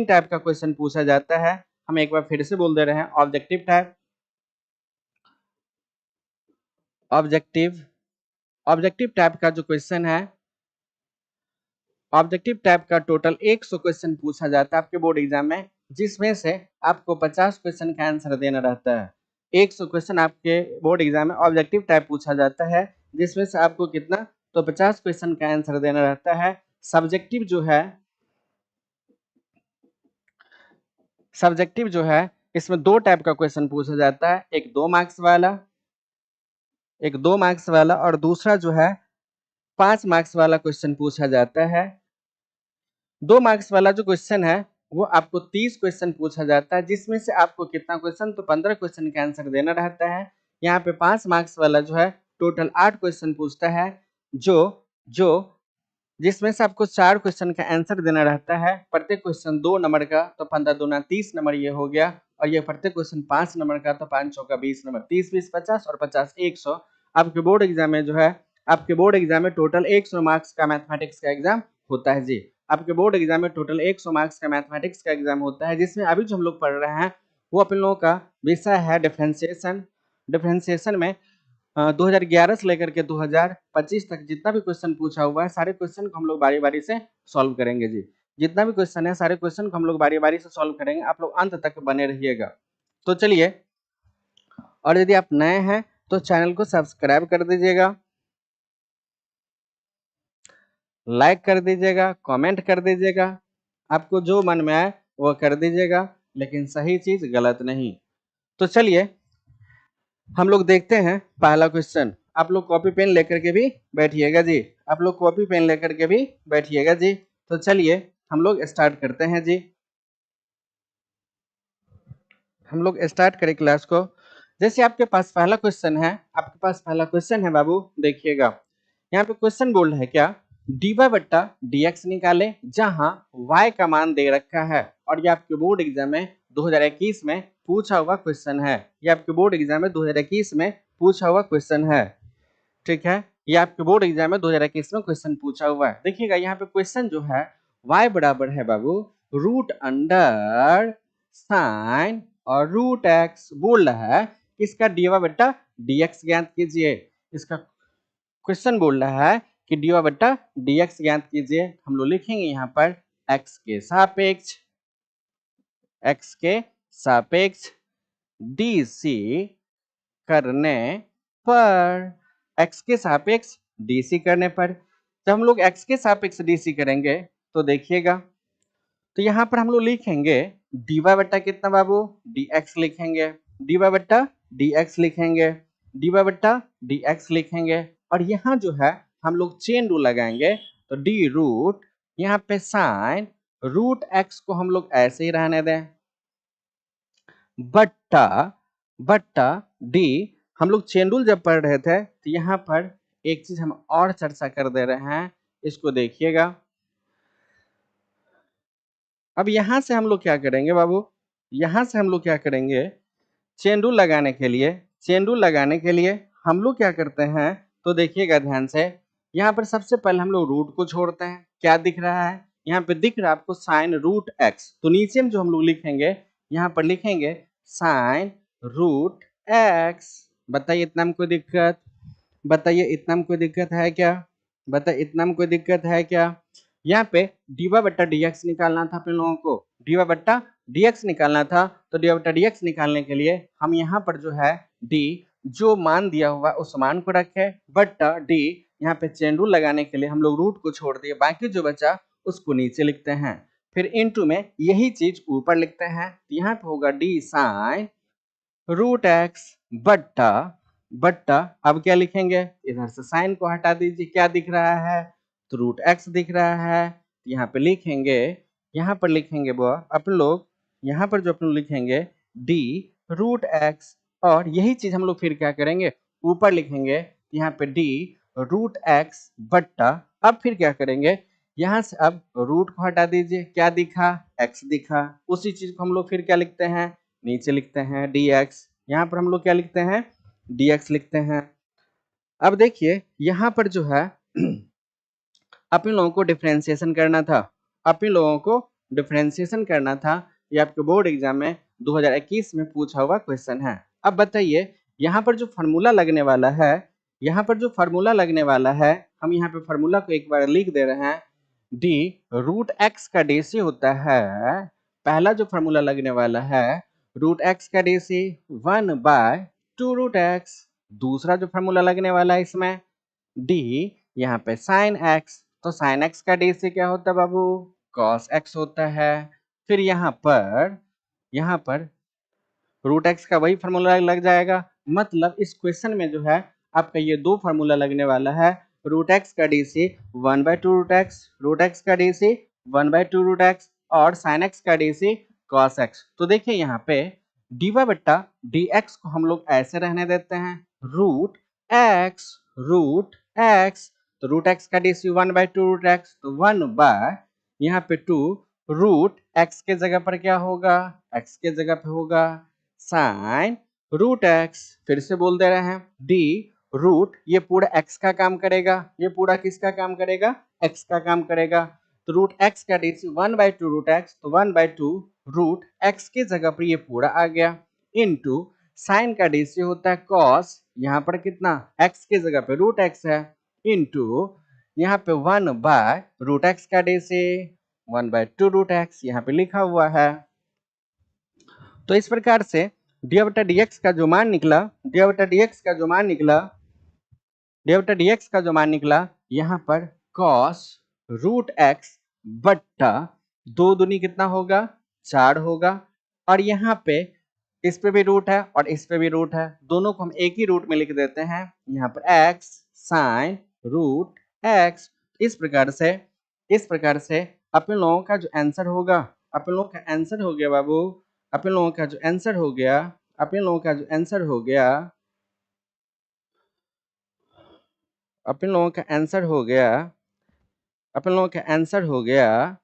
Type का question पूछा जाता है। हम एक बार फिर से बोल दे रहे हैं, ऑब्जेक्टिव टाइप, ऑब्जेक्टिव टाइप का जो क्वेश्चन है, ऑब्जेक्टिव टाइप का टोटल 100 क्वेश्चन पूछा जाता है आपके बोर्ड एग्जाम में, जिसमें से आपको 50 क्वेश्चन का आंसर देना रहता है। 100 क्वेश्चन आपके बोर्ड एग्जाम में ऑब्जेक्टिव टाइप पूछा जाता है, जिसमें से आपको कितना, तो 50 क्वेश्चन का आंसर देना रहता है। सब्जेक्टिव जो है इसमें 2 टाइप का क्वेश्चन पूछा जाता है, एक 2 मार्क्स वाला और दूसरा जो है 5 मार्क्स वाला क्वेश्चन पूछा जाता है। 2 मार्क्स वाला जो क्वेश्चन है वो आपको 30 क्वेश्चन पूछा जाता है, जिसमें से आपको कितना क्वेश्चन, तो 15 क्वेश्चन का आंसर देना रहता है। यहाँ पे 5 मार्क्स वाला जो है टोटल 8 क्वेश्चन पूछता है, जो जिसमें से आपको 4 क्वेश्चन का आंसर देना रहता है। प्रत्येक क्वेश्चन 2 नंबर का, तो 15 दूना 30 नंबर ये हो गया, और ये प्रत्येक क्वेश्चन 5 नंबर का, तो 5 चौका 20 नंबर, 30 20 50 और 50 100। आपके बोर्ड एग्जाम में जो है, आपके बोर्ड एग्जाम में टोटल 100 मार्क्स का मैथमेटिक्स का एग्जाम होता है जी। आपके बोर्ड एग्जाम में टोटल 100 मार्क्स का मैथमेटिक्स का एग्जाम होता है, जिसमें अभी जो हम लोग पढ़ रहे हैं वो अपन लोगों का विषय है डिफरेंशिएशन। डिफरेंशिएशन में 2011 से लेकर के 2025 तक जितना भी क्वेश्चन पूछा हुआ है, सारे क्वेश्चन को हम लोग बारी बारी से सॉल्व करेंगे जी। जितना भी क्वेश्चन है सारे क्वेश्चन को हम लोग बारी बारी से सॉल्व करेंगे, आप लोग अंत तक बने रहिएगा। तो चलिए, और यदि आप नए हैं तो चैनल को सब्सक्राइब कर दीजिएगा, लाइक कर दीजिएगा, कमेंट कर दीजिएगा, आपको जो मन में आए वो कर दीजिएगा, लेकिन सही चीज गलत नहीं। तो चलिए हम लोग देखते हैं पहला क्वेश्चन। आप लोग कॉपी पेन लेकर के भी बैठिएगा जी, आप लोग कॉपी पेन लेकर के भी बैठिएगा जी। तो चलिए हम लोग स्टार्ट करते हैं जी, हम लोग स्टार्ट करें क्लास को। जैसे आपके पास पहला क्वेश्चन है, आपके पास पहला क्वेश्चन है बाबू, देखिएगा यहाँ पे क्वेश्चन बोल रहा है क्या, dy बट्टा dx निकाले जहां y का मान दे रखा है। और ये आपके बोर्ड एग्जाम में 2021 में पूछा हुआ क्वेश्चन है, ये आपके बोर्ड एग्जाम में 2021 में पूछा हुआ क्वेश्चन है, ठीक है। ये आपके बोर्ड एग्जाम में 2021 में क्वेश्चन पूछा हुआ है। देखिएगा यहाँ पे क्वेश्चन जो है y बराबर है बाबू रूट अंडर साइन और रूट एक्स, बोल रहा है इसका dy बट्टा dx ज्ञात कीजिए। इसका क्वेश्चन बोल रहा है कि dy बट्टा dx ज्ञात कीजिए। हम लोग लिखेंगे यहाँ पर x के सापेक्ष dc करने पर, x के सापेक्ष dc करने पर, जब हम लोग x के सापेक्ष dc करेंगे तो देखिएगा, तो यहाँ पर हम लोग लिखेंगे dy बट्टा कितना बाबू, dx लिखेंगे, dy बट्टा dx लिखेंगे, dy बट्टा dx लिखेंगे, और यहाँ जो है हम लोग चेन रूल लगाएंगे, तो d रूट, यहाँ पे साइन रूट x को हम लोग ऐसे ही रहने दें, बट्टा बट्टा डी। हम लोग चेन रूल जब पढ़ रहे थे तो यहाँ पर एक चीज हम और चर्चा कर दे रहे हैं, इसको देखिएगा। अब यहाँ से हम लोग क्या करेंगे बाबू, यहाँ से हम लोग क्या करेंगे, चेन रूल लगाने के लिए, चेन रूल लगाने के लिए हम लोग क्या करते हैं, तो देखिएगा ध्यान से, यहाँ पर सबसे पहले हम लोग रूट को छोड़ते हैं। क्या दिख रहा है, यहाँ पे दिख रहा है आपको साइन रूट एक्स, तो नीचे में जो हम लोग लिखेंगे, यहाँ पर लिखेंगे साइन रूट एक्स। बताइए इतना में कोई दिक्कत, बताइए इतना में कोई दिक्कत है क्या, बताइए इतना में कोई दिक्कत है क्या। यहाँ पे dy बट्टा dx निकालना था अपने लोगों को, dy बट्टा dx निकालना था, तो dy बट्टा dx निकालने के लिए हम यहाँ पर जो है d जो मान दिया हुआ उस मान को रखे, बट्टा d यहाँ पे चेन रूल लगाने के लिए हम लोग रूट को छोड़ दिए, बाकी जो बचा उसको नीचे लिखते हैं, फिर इनटू में यही चीज ऊपर लिखते हैं। यहाँ पे होगा d साइन रूट एक्स बट्टा बट्टा, अब क्या लिखेंगे, इधर से साइन को हटा दीजिए, क्या दिख रहा है, तो रूट एक्स दिख रहा है। यहाँ पे लिखेंगे, यहाँ पर लिखेंगे वो अपन लोग, यहाँ पर जो अपन लोग लिखेंगे डी रूट एक्स, और यही चीज हम लोग फिर क्या करेंगे, ऊपर लिखेंगे यहाँ पे डी रूट एक्स बट्टा, अब फिर क्या करेंगे, यहाँ से अब रूट को हटा दीजिए, क्या दिखा, एक्स दिखा, उसी चीज को हम लोग फिर क्या लिखते हैं, नीचे लिखते हैं dx, यहाँ पर हम लोग क्या लिखते हैं, dx लिखते हैं। अब देखिए यहाँ पर जो है अपने लोगों को डिफरेंशिएशन करना था, अपने लोगों को डिफरेंशिएशन करना था। ये आपके बोर्ड एग्जाम में 2021 में पूछा हुआ क्वेश्चन है। अब बताइए यहाँ पर जो फार्मूला लगने वाला है, यहाँ पर जो फार्मूला लगने वाला है, हम यहाँ पे फार्मूला को एक बार लिख दे रहे हैं। डी रूट एक्स का डेसी होता है, पहला जो फार्मूला लगने वाला है रूट एक्स का डेसी 1/2 रूट एक्स। दूसरा जो फार्मूला लगने वाला है इसमें डी यहाँ पे साइन एक्स, तो साइन एक्स का डेसी क्या होता है बाबू, कॉस एक्स होता है। फिर यहाँ पर रूट एक्स का वही फार्मूला लग जाएगा। मतलब इस क्वेश्चन में जो है आपका ये दो फार्मूला लगने वाला है, रूट एक्स का DC 1/2 root x, root x का डीसी 1/2 रूट एक्स, और साइन एक्स का डीसी कॉस एक्स। तो देखिए यहाँ पे डीवा बट्टा डी एक्स को हम लोग ऐसे रहने देते हैं, रूट एक्स, तो रूट एक्स का डीसी 1/2 रूट एक्स, तो 1 यहाँ पे 2 रूट एक्स के जगह पर क्या होगा, एक्स के जगह पे होगा साइन रूट एक्स। फिर से बोल दे रहे हैं डी रूट, ये पूरा एक्स का काम करेगा, ये पूरा किसका काम करेगा, एक्स का काम करेगा। तो रूट एक्स का डीसी 1/2 रूट एक्स, तो 1/2 रूट एक्स की जगह पर ये पूरा आ गया, इनटू साइन का डीसी होता है कॉस, यहाँ पर कितना एक्स की जगह पे रूट एक्स है, इनटू यहाँ पे 1/रूट एक्स का डीसी 1/2 रूट एक्स यहाँ पे लिखा हुआ है। तो इस प्रकार से डी बटा डी एक्स का जो मान निकला, डी बटा डी एक्स का जो मान निकला, डी बटा डी एक्स का जो मान निकला यहाँ पर कॉस रूट एक्स बट्टा 2 दूनी कितना होगा, 4 होगा। और यहाँ पे इस पे भी रूट है और इस पे भी रूट है, दोनों को हम एक ही रूट में लिख देते हैं, यहाँ पर एक्स साइन रूट एक्स। इस प्रकार से अपन लोगों का जो आंसर होगा, अपन लोगों का आंसर हो गया बाबू, अपन लोगों का जो आंसर हो गया, अपन लोगों का जो आंसर हो गया, अपन लोगों का आंसर हो गया, अपन लोगों का आंसर हो गया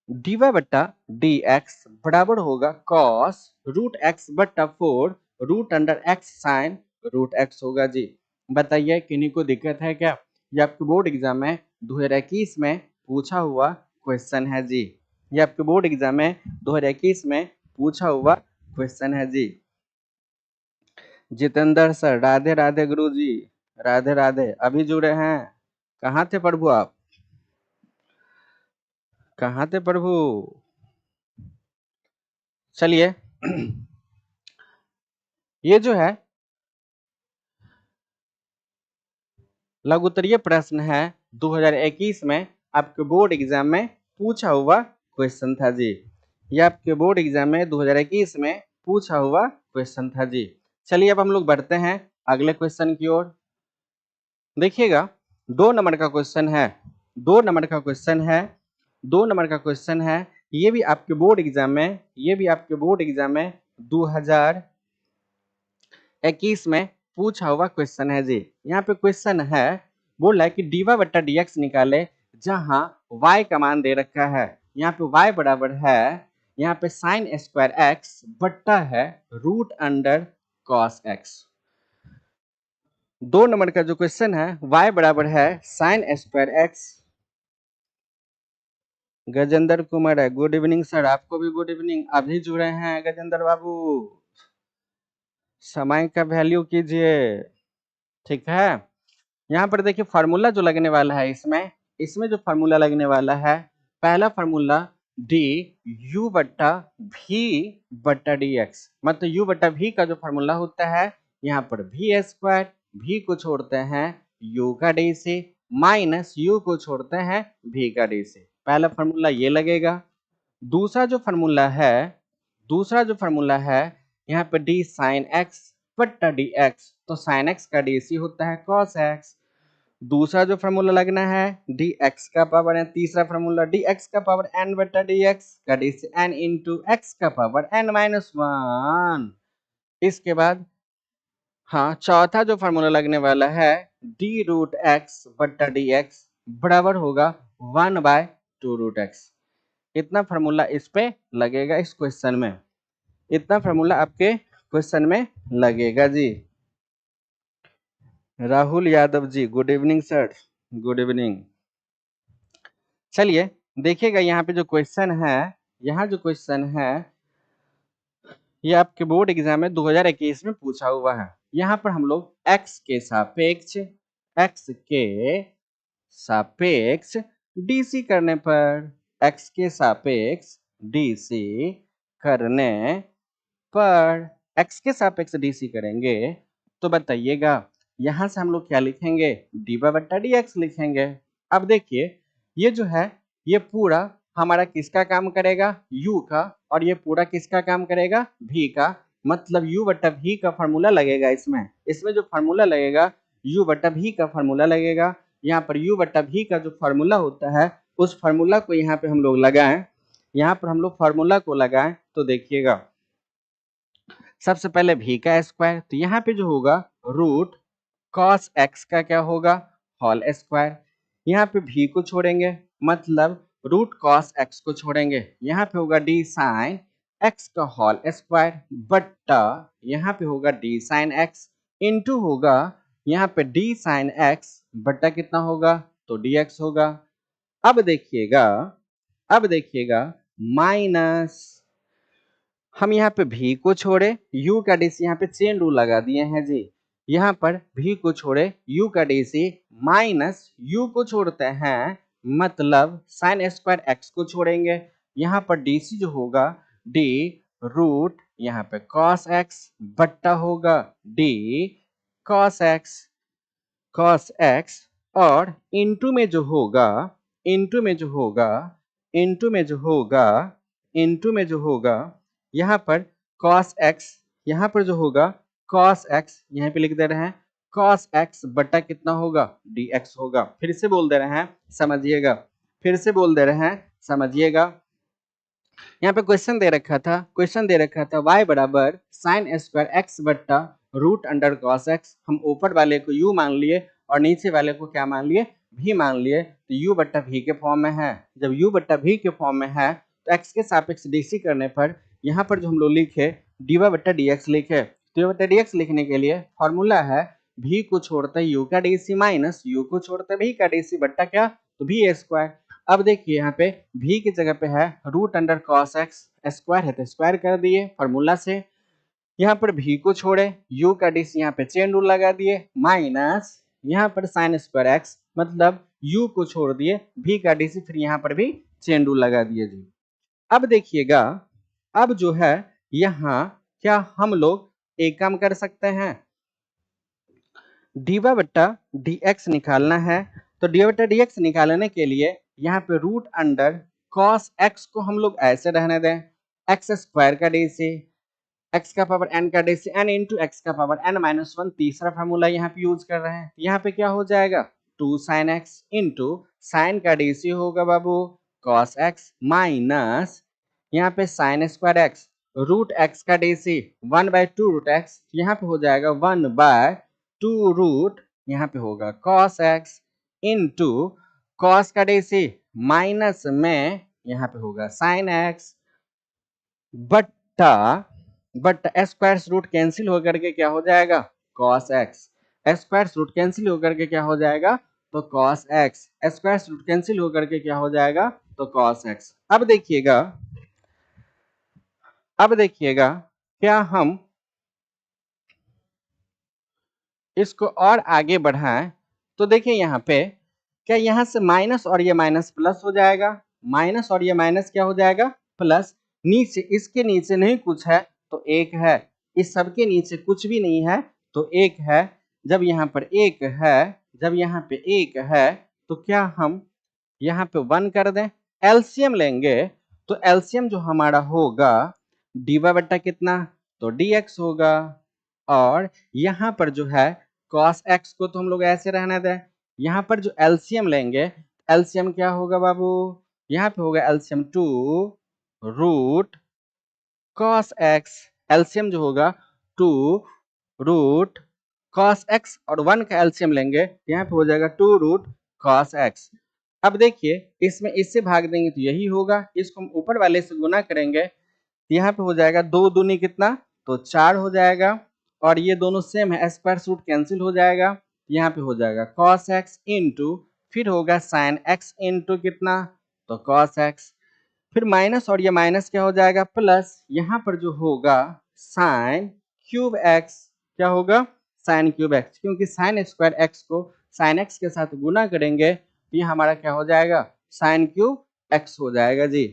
डी वाई बट्टा डी एक्स बराबर होगा कॉस रूट एक्स बट्टा 4 root under x sine root x होगा जी। बताइए किन्हीं को दिक्कत है क्या, ये आपके बोर्ड एग्जाम में 2021 में पूछा हुआ क्वेश्चन है जी, ये आपके बोर्ड एग्जाम में 2021 में पूछा हुआ क्वेश्चन है जी। जितेंद्र सर राधे राधे गुरु जी, राधे राधे, अभी जुड़े हैं, कहाँ थे प्रभु आप, कहाँ थे प्रभु। चलिए ये जो है लघुत्तरीय प्रश्न है 2021 में आपके बोर्ड एग्जाम में पूछा हुआ क्वेश्चन था जी, ये आपके बोर्ड एग्जाम में 2021 में पूछा हुआ क्वेश्चन था जी। चलिए अब हम लोग बढ़ते हैं अगले क्वेश्चन की ओर। देखिएगा 2 नंबर का क्वेश्चन है, 2 नंबर का क्वेश्चन है, 2 नंबर का क्वेश्चन है। ये भी आपके बोर्ड एग्जाम में, ये भी आपके बोर्ड एग्जाम में 2021 में पूछा हुआ क्वेश्चन है जी। यहाँ पे क्वेश्चन है, बोल रहा है कि डीवा बट्टा डी एक्स निकाले जहां y का मान दे रखा है। यहाँ पे y बराबर है, यहाँ पे साइन स्क्वायर एक्स बट्टा है root under cos x. 2 number का जो क्वेश्चन है y बराबर है sine square x. Gajendra Kumar है, गुड इवनिंग सर, आपको भी गुड इवनिंग, अभी जुड़े हैं गजेंद्र बाबू, समय का वैल्यू कीजिए, ठीक है। यहाँ पर देखिए फार्मूला जो लगने वाला है इसमें, इसमें जो फार्मूला लगने वाला है, पहला फार्मूला डी यू बट्टा भी बट्टा डी एक्स, मतलब यू बट्टा भी का जो फार्मूला होता है, यहाँ पर भी स्क्वायर, भी को छोड़ते हैं यू का डी से, माइनस यू को छोड़ते हैं भी का डी से, पहला फार्मूला ये लगेगा। दूसरा जो फार्मूला है, दूसरा जो फार्मूला है यहाँ पे डी साइन एक्स बट्टा डी एक्स, तो साइन एक्स का डी सी होता है कॉस एक्स। दूसरा जो फार्मूला लगना है डी एक्स का पावर है, तीसरा फार्मूला डी एक्स का पावर एन बटा डी एक्स का डी से एन इंटू एक्स का पावर एन माइनस 1। इसके बाद हाँ चौथा जो फार्मूला लगने वाला है डी रूट एक्स बटा डी एक्स बराबर होगा 1/2 रूट एक्स। इतना फार्मूला इस पे लगेगा, इस क्वेश्चन में इतना फार्मूला आपके क्वेश्चन में लगेगा जी। Rahul Yadav ji good evening sir, good evening. चलिए देखिएगा यहाँ पे जो क्वेश्चन है, यहाँ जो क्वेश्चन है ये आपके बोर्ड एग्जाम में 2021 में पूछा हुआ है। यहाँ पर हम लोग x के सापेक्ष डीसी करने पर, x के सापेक्ष डीसी करने पर, x के सापेक्ष डीसी करेंगे तो बताइएगा यहाँ से हम लोग क्या लिखेंगे, dy बट्टा dx लिखेंगे। अब देखिए ये जो है ये पूरा हमारा किसका काम करेगा, u का, और ये पूरा किसका काम करेगा, v का। मतलब u बट्टा v का फार्मूला लगेगा इसमें, इसमें जो फार्मूला लगेगा u बट्टा v का फार्मूला लगेगा। यहाँ पर u बट्टा v का जो फार्मूला होता है उस फार्मूला को यहाँ पे हम लोग लगाएं, यहाँ पर हम लोग फार्मूला को लगाएं तो देखिएगा सबसे पहले v का स्क्वायर, तो यहाँ पे जो होगा रूट कॉस x का क्या होगा, होल स्क्वायर। यहाँ पे v को छोड़ेंगे मतलब रूट कॉस x को छोड़ेंगे, यहाँ पे होगा d साइन x का होल स्क्वायर बट्टा यहाँ पे होगा d साइन x इंटू होगा यहाँ पे d साइन x बट्टा कितना होगा, तो dx होगा। अब देखिएगा माइनस, हम यहाँ पे v को छोड़े u का डीसी, यहाँ पे चेन रूल लगा दिए हैं जी। यहाँ पर v को छोड़े u का डीसी माइनस u को छोड़ते हैं मतलब साइन स्क्वायर x को छोड़ेंगे। यहाँ पर डीसी जो होगा d रूट यहाँ पे cos x बट्टा होगा d cos x और इंटू में जो होगा यहाँ पर cos x, यहाँ पर जो होगा cos x यहाँ पे लिख दे रहे हैं cos x बट्टा कितना होगा, dx होगा। फिर से बोल दे रहे हैं समझिएगा, यहाँ पे क्वेश्चन दे रखा था y बराबर साइन स्क्वायर x बट्टा रूट अंडर cos x। हम ऊपर वाले को u मान लिए और नीचे वाले को क्या मान लिए, v मान लिए, तो u बट्टा v के फॉर्म में है। जब u बट्टा v के फॉर्म में है तो x के सापेक्ष डीसी करने पर यहाँ पर जो हम लोग लिखे dy बट्टा dx लिखे, तो dy बट्टा dx लिखने के लिए फॉर्मूला है v को छोड़ते u का डीसी माइनस u को छोड़ते v का डीसी बट्टा क्या, तो v स्क्वायर। अब देखिए यहाँ पे v की जगह पे है root under cos x, square है तो स्क्वायर कर दिए फॉर्मूला से। यहाँ पर v को छोड़े u का डीसी यहाँ पे चेन रूल लगा दिए माइनस यहाँ पर साइन स्क्वायर x मतलब u को छोड़ दिए v का डीसी, फिर यहाँ पर भी चेन रूल लगा दिए जी। अब देखिएगा अब जो है यहाँ क्या हम लोग एक काम कर सकते हैं, dy बट्टा dx निकालना है। तो dy बट्टा dx निकालने के लिए यहाँ पे रूट अंडर cos x को हम लोग ऐसे रहने दें, x स्क्वायर का डीसी, x का पावर n का डीसी n इंटू एक्स का पावर n माइनस 1, तीसरा फार्मूला यहाँ पे यूज कर रहे हैं। यहाँ पे क्या हो जाएगा 2 साइन x इंटू साइन का डीसी होगा बाबू cos x माइनस यहाँ पे sine square x root x का डीसी 1/2 रूट x, यहाँ पे हो जाएगा 1/2 रूट, यहाँ पे होगा cos x इंटू cos का डीसी माइनस में यहाँ पे होगा साइन x बट्टा स्क्वायर रूट कैंसिल होकर के क्या हो जाएगा cos x, square root cancel होकर के क्या हो जाएगा, तो cos x, square root cancel होकर के क्या हो जाएगा, तो cos x। अब देखिएगा क्या हम इसको और आगे बढ़ाएं तो देखिए यहाँ पे क्या यहाँ से माइनस और ये माइनस प्लस हो जाएगा, माइनस और ये माइनस क्या हो जाएगा, प्लस। नीचे इसके नीचे नहीं कुछ है तो एक है, इस सब के नीचे कुछ भी नहीं है तो एक है। जब यहाँ पर एक है तो क्या हम यहाँ पे 1 कर दें, एलसीएम लेंगे तो एलसीएम जो हमारा होगा dy बट्टा कितना, तो dx होगा। और यहाँ पर जो है cos x को तो हम लोग ऐसे रहने दें, यहाँ पर जो एलसीएम लेंगे एलसीएम क्या होगा बाबू, यहाँ पे होगा LCM 2 root cos x, LCM जो होगा 2 रूट cos x और 1 का एलसीएम लेंगे यहाँ पे हो जाएगा 2 रूट cos x। अब देखिए इसमें इससे भाग देंगे तो यही होगा, इसको हम ऊपर वाले से गुना करेंगे यहाँ पे हो जाएगा 2 दूनी कितना, तो 4 हो जाएगा। और ये दोनों सेम है, स्क्वायर रूट कैंसिल हो जाएगा, यहाँ पे हो जाएगा cos x इंटू फिर होगा sin x इंटू कितना, तो cos x, फिर माइनस और ये माइनस क्या हो जाएगा प्लस, यहाँ पर जो होगा साइन क्यूब एक्स, क्या होगा साइन क्यूब एक्स, क्योंकि साइन स्क्वायर एक्स को साइन एक्स के साथ गुना करेंगे तो ये हमारा क्या हो जाएगा साइन क्यूब एक्स हो जाएगा जी,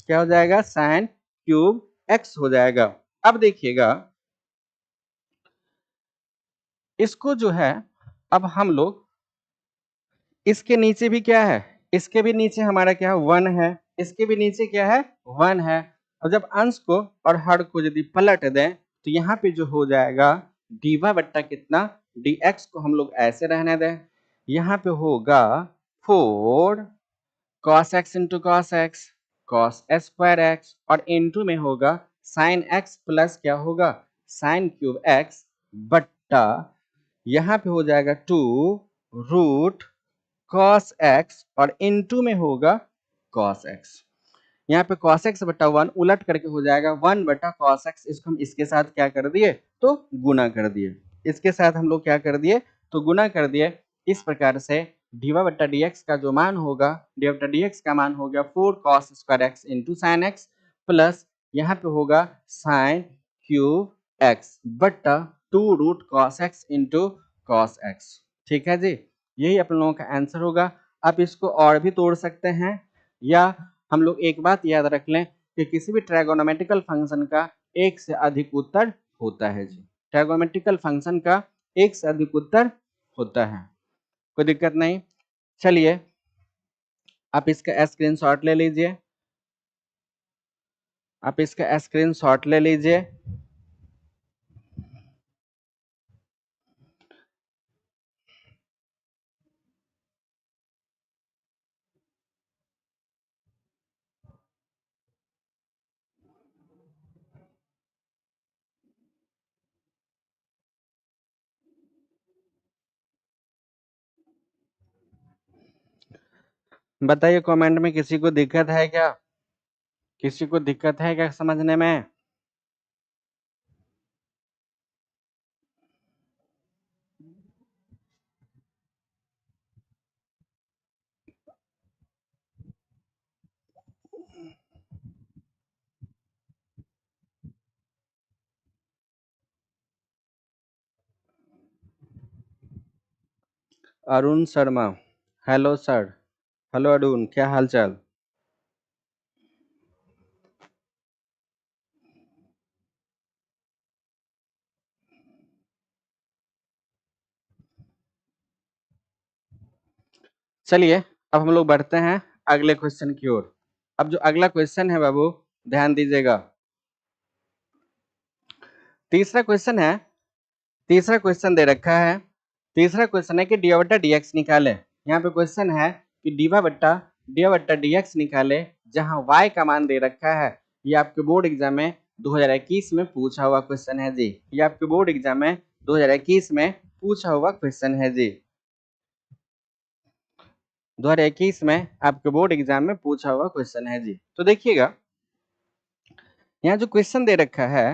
क्या हो जाएगा साइन क्यूब एक्स हो जाएगा। अब देखिएगा इसको जो है, अब हम लोग इसके नीचे भी क्या है, इसके भी नीचे हमारा क्या है 1 है, इसके भी नीचे क्या है 1 है। और जब अंश को और हर को यदि पलट दें तो यहाँ पे जो हो जाएगा dy बट्टा कितना dx को हम लोग ऐसे रहने दें, यहाँ पे होगा 4 cos x into cos x cos square x और इंटू में होगा sin x प्लस क्या होगा sin क्यूब x बट्टा यहाँ पे हो जाएगा 2 रूट cos x और इनटू में होगा cos x। यहाँ पे cos x बटा 1 उलट करके हो जाएगा 1 बटा cos x, इसको हम इसके साथ क्या कर दिए तो गुना कर दिए, इसके साथ हम लोग क्या कर दिए तो गुना कर दिए। इस प्रकार से dy बटा dx का जो मान होगा, dy बटा dx का मान हो गया 4 cos square x into sine x plus यहाँ पे होगा साइन क्यूब x बटा 2 root cos x into cos x। ठीक है जी, यही अपन लोगों का आंसर होगा। आप इसको और भी तोड़ सकते हैं, या हम लोग एक बात याद रख लें कि किसी भी ट्रायगोनोमेट्रिकल फंक्शन का एक से अधिक उत्तर होता है जी, ट्रायगोनोमेट्रिकल फंक्शन का एक से अधिक उत्तर होता है, कोई दिक्कत नहीं। चलिए आप इसका स्क्रीनशॉट ले लीजिए, आप इसका स्क्रीनशॉट ले लीजिए। बताइए कमेंट में किसी को दिक्कत है क्या, किसी को दिक्कत है क्या समझने में। Arun Sharma, hello sir, hello Arun, क्या हाल चाल। चलिए अब हम लोग बढ़ते हैं अगले क्वेश्चन की ओर। अब जो अगला क्वेश्चन है बाबू ध्यान दीजिएगा, तीसरा क्वेश्चन है, तीसरा क्वेश्चन दे रखा है, तीसरा क्वेश्चन है कि डी बट्टा dx निकाले। यहाँ पे क्वेश्चन है कि डी बट्टा dx निकाले जहां y का मान दे रखा है। ये आपके बोर्ड एग्जाम में 2021 में पूछा हुआ क्वेश्चन है जी, ये आपके बोर्ड एग्जाम में 2021 में पूछा हुआ क्वेश्चन है जी, 2021 में आपके बोर्ड एग्जाम में पूछा हुआ क्वेश्चन है जी। तो देखिएगा यहाँ जो क्वेश्चन दे रखा है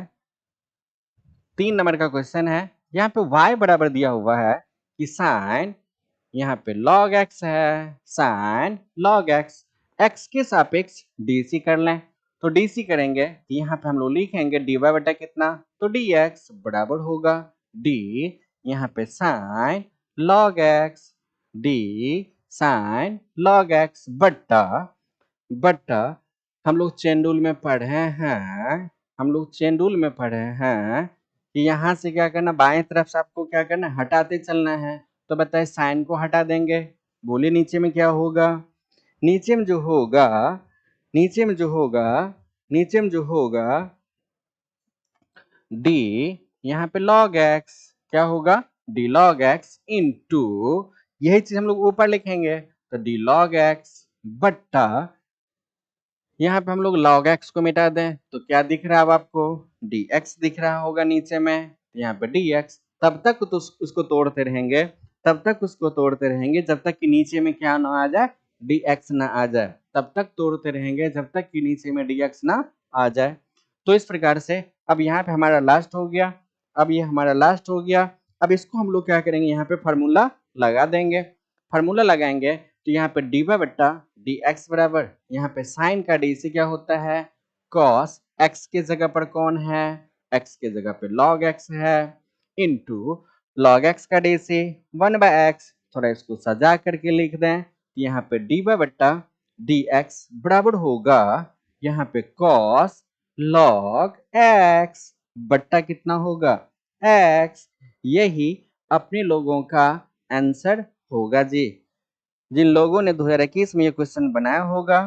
3 नंबर का क्वेश्चन है, यहाँ पे y बराबर दिया हुआ है कि साइन, यहाँ पे log x है, साइन log x, x के सापेक्ष dc कर लें। तो dc करेंगे तो यहाँ पे हम लोग लिखेंगे dy बटा कितना तो dx बराबर होगा d, यहाँ पे sine log x, d sine log x बट्टा बट्टा हम लोग चेन रूल में पढ़े हैं, हम लोग चेन रूल में पढ़े हैं कि यहाँ से क्या करना बाएं तरफ से आपको क्या करना हटाते चलना है। तो बताए साइन को हटा देंगे, बोले नीचे में क्या होगा, नीचे में जो होगा, नीचे में जो होगा, नीचे में जो होगा d, यहाँ पे log x क्या होगा d log x इंटू, यही चीज हम लोग ऊपर लिखेंगे तो d log x बट्टा यहाँ पे हम लोग log x को मिटा दें तो क्या दिख रहा है अब आपको dx दिख रहा होगा नीचे में, यहाँ पे dx। तब तक तो उसको तोड़ते रहेंगे, तब तक उसको तोड़ते रहेंगे जब तक कि नीचे में क्या ना आ जाए dx ना आ जाए, तब तक तोड़ते रहेंगे जब तक कि नीचे में dx ना आ जाए। तो इस प्रकार से अब यहाँ पे हमारा लास्ट हो गया, अब ये हमारा लास्ट हो गया। अब इसको हम लोग क्या करेंगे यहाँ पे फार्मूला लगा देंगे, फार्मूला लगाएंगे तो यहाँ पे डी वाई बट्टा डी एक्स बराबर, यहाँ पे साइन का डी से क्या होता है कॉस, एक्स के जगह पर कौन है, एक्स के जगह पे लॉग एक्स है, इंटू लॉग एक्स का डी से 1/x, थोड़ा इसको सजा करके लिख दें, यहाँ पे डी वाई बट्टा डी एक्स बराबर होगा यहाँ पे कॉस लॉग एक्स बट्टा कितना होगा एक्स। यही अपने लोगों का आंसर होगा जी। जिन लोगों ने 2021 में ये क्वेश्चन बनाया होगा,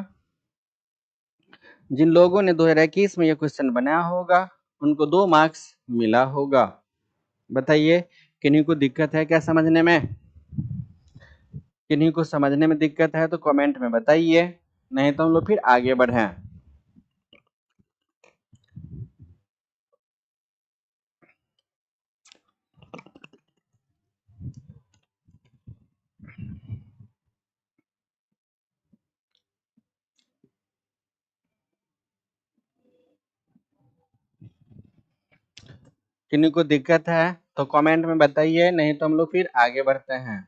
जिन लोगों ने 2021 में ये क्वेश्चन बनाया होगा उनको 2 मार्क्स मिला होगा। बताइए किन्हीं को दिक्कत है क्या समझने में? किन्हीं को समझने में दिक्कत है तो कमेंट में बताइए, नहीं तो हम लोग फिर आगे बढ़ें। किन्हीं को दिक्कत है तो कमेंट में बताइए, नहीं तो हम लोग फिर आगे बढ़ते हैं।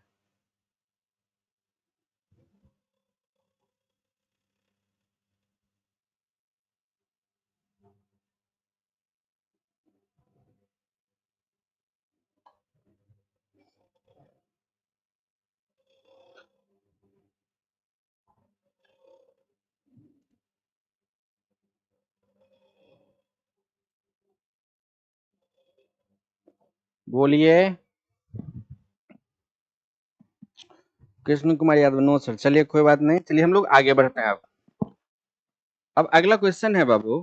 बोलिए। Krishna Kumar Yadav, no sir. चलिए कोई बात नहीं, चलिए हम लोग आगे बढ़ते हैं। अब अगला क्वेश्चन है बाबू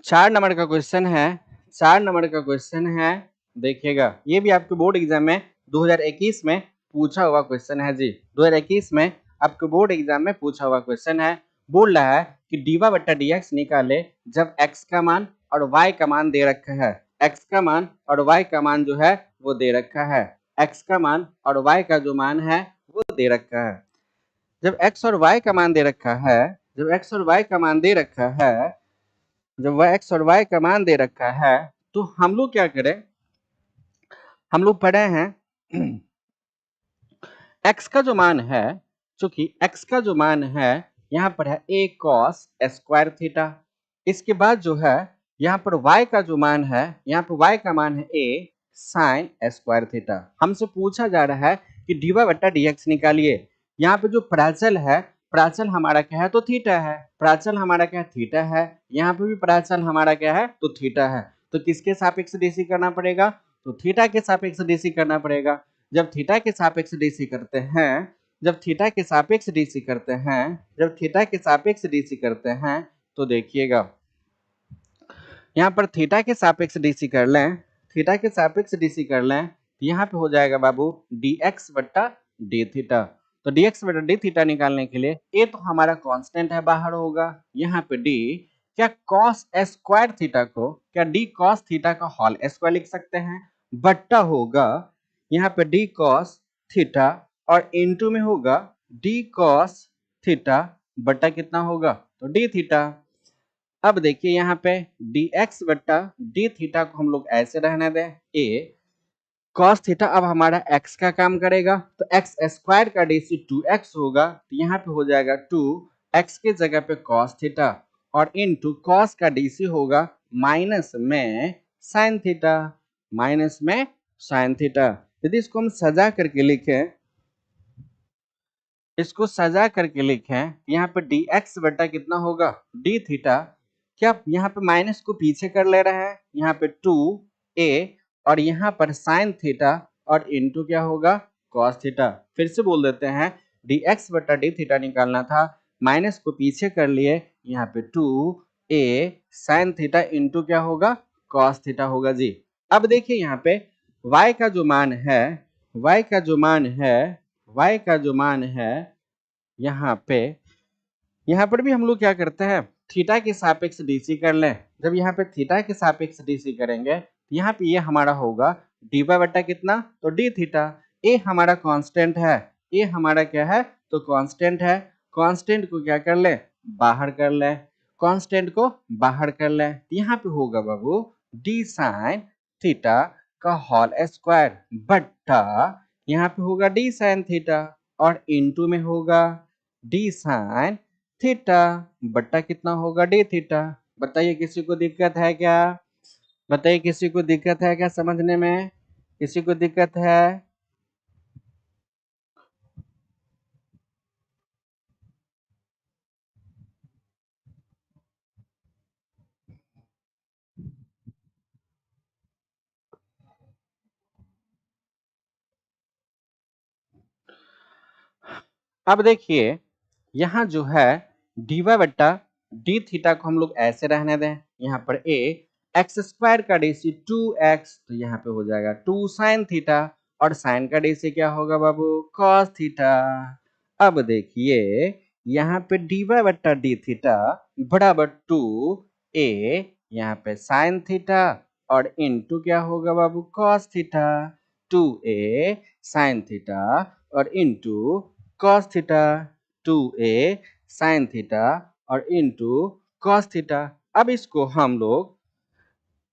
4 नंबर का क्वेश्चन है। 4 नंबर का क्वेश्चन है, देखिएगा ये भी आपके बोर्ड एग्जाम में 2021 में पूछा हुआ क्वेश्चन है जी। 2021 में आपके बोर्ड एग्जाम में पूछा हुआ क्वेश्चन है। बोल रहा है कि डीवा बट्टा डीएक्स निकाले जब एक्स का मान और वाई का मान दे रखा है। एक्स का मान और वाई का मान जो है वो दे रखा है। एक्स का मान और वाई का जो मान है वो दे रखा है। जब एक्स और वाई का मान दे रखा है, जब एक्स और वाई का मान दे रखा है, जब वह एक्स और वाई का मान दे रखा है तो हम लोग क्या करें, हम लोग पढ़े हैं एक्स का जो मान है, चूंकि एक्स का जो मान है यहाँ पर है a cos स्क्वायर थीटा। इसके बाद जो है यहाँ पर y का जो मान है, यहाँ पर y का मान है a sin स्क्वायर थीटा। हमसे पूछा जा रहा है कि dy बट्टा dx निकालिए। यहाँ पे जो प्राचल है, प्राचल हमारा क्या है तो थीटा है, प्राचल हमारा क्या है थीटा है, यहाँ पे भी प्राचल हमारा क्या है तो थीटा है। तो किसके सापेक्ष डीसी करना पड़ेगा, तो थीटा के सापेक्ष डीसी करना पड़ेगा। जब थीटा के सापेक्ष डीसी करते हैं, जब थीटा के सापेक्ष डीसी करते हैं, जब थीटा के सापेक्ष डीसी करते हैं तो देखिएगा यहाँ पर थीटा के सापेक्ष डीसी कर लें, थीटा के सापेक्ष डीसी कर लें तो यहाँ पे हो जाएगा बाबू dx बट्टा डी थीटा। तो dx बट्टा डी थीटा निकालने के लिए a तो हमारा कांस्टेंट है बाहर होगा, यहाँ पे d क्या cos स्क्वायर थीटा को क्या d cos थीटा का होल स्क्वायर लिख सकते हैं, बट्टा होगा यहाँ पे d cos थीटा और इनटू में होगा d cos थीटा बट्टा कितना होगा तो d थीटा। अब देखिए यहाँ पे dx बट्टा डी थीटा को हम लोग ऐसे रहने दें a cos थीटा, अब हमारा x का काम करेगा तो x स्क्वायर का डी से 2x होगा, तो यहाँ पे हो जाएगा 2x के जगह पे cos थीटा और इनटू cos का डी से होगा माइनस में sin थीटा, माइनस में sin थीटा। यदि इसको हम सजा करके लिखें, इसको सजा करके लिखें यहाँ पे dx बटा कितना होगा d थीटा, क्या यहाँ पे माइनस को पीछे कर ले रहे हैं, यहाँ पे 2a और यहाँ पर sin थीटा और इनटू क्या होगा cos थीटा। फिर से बोल देते हैं dx बटा d थीटा निकालना था, माइनस को पीछे कर लिए, यहाँ पे 2a sin थीटा इनटू क्या होगा cos थीटा होगा जी। अब देखिए यहाँ पे y का जो मान है, y का जो मान है, y का जो मान है यहाँ पे, यहाँ पर भी हम लोग क्या करते हैं थीटा के सापेक्ष डीसी कर लें। जब यहाँ पे थीटा के सापेक्ष डीसी करेंगे तो यहाँ पे ये हमारा होगा डी वाई बटा कितना तो डी थीटा। ए हमारा कांस्टेंट है, ए हमारा क्या है तो कांस्टेंट है, कांस्टेंट को क्या कर ले बाहर कर ले, कांस्टेंट को बाहर कर ले, यहाँ पे होगा बाबू डी साइन थीटा का होल स्क्वायर बट्टा यहाँ पे होगा डी साइन थीटा और इनटू में होगा डी साइन थीटा बट्टा कितना होगा डी थीटा। बताइए किसी को दिक्कत है क्या? बताइए किसी को दिक्कत है क्या समझने में? किसी को दिक्कत है? अब देखिए यहाँ जो है डी वाई बट्टा डी थीटा को हम लोग ऐसे रहने दें। यहाँ पर ए एक्स स्क्वायर का डेसी 2x, तो यहाँ पे हो जाएगा 2 साइन थीटा और साइन का डेसी क्या होगा बाबू? Cos theta. अब देखिए यहाँ पे डी वाई बट्टा डी थीटा बराबर 2a, यहाँ पे साइन थीटा और इनटू क्या होगा बाबू? Cos theta. 2a sine theta और into cos theta. 2a sine theta और इनटू कॉस थीटा। अब इसको हम लोग